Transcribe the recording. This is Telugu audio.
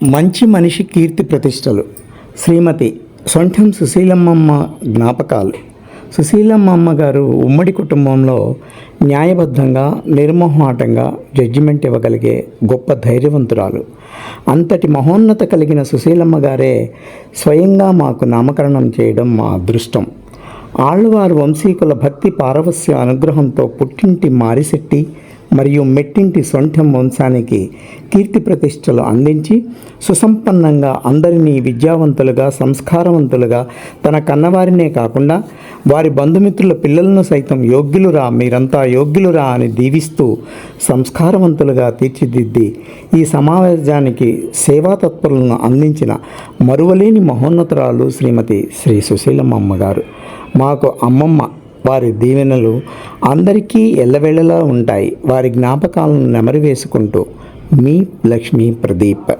మంచి మనిషి కీర్తి ప్రతిష్టలు. శ్రీమతి సొంఠం సుశీలమ్మమ్మ జ్ఞాపకాలు. సుశీలమ్మమ్మ గారు ఉమ్మడి కుటుంబంలో న్యాయబద్ధంగా, నిర్మోహాటంగా జడ్జిమెంట్ ఇవ్వగలిగే గొప్ప ధైర్యవంతురాలు. అంతటి మహోన్నత కలిగిన సుశీలమ్మ గారే స్వయంగా మాకు నామకరణం చేయడం మా అదృష్టం. ఆళ్వారు వంశీకుల భక్తి పారవస్య అనుగ్రహంతో పుట్టింటి మారిశెట్టి మరియు మెట్టింటి సొంఠం వంశానికి కీర్తి ప్రతిష్టలు అందించి సుసంపన్నంగా అందరినీ విద్యావంతులుగా, సంస్కారవంతులుగా, తన కన్నవారినే కాకుండా వారి బంధుమిత్రుల పిల్లలను సైతం యోగ్యులురా, మీరంతా యోగ్యులురా అని దీవిస్తూ సంస్కారవంతులుగా తీర్చిదిద్ది ఈ సమాజానికి సేవాతత్పరులను అందించిన మరువలేని మహోన్నతురాలు శ్రీమతి శ్రీ సుశీలమ్మ గారు. మాకు అమ్మమ్మ. వారి దీవెనలు అందరికీ ఎల్లవేళలా ఉంటాయి. వారి జ్ఞాపకాలను నెమరు వేసుకుంటూ మీ లక్ష్మీ ప్రదీప్.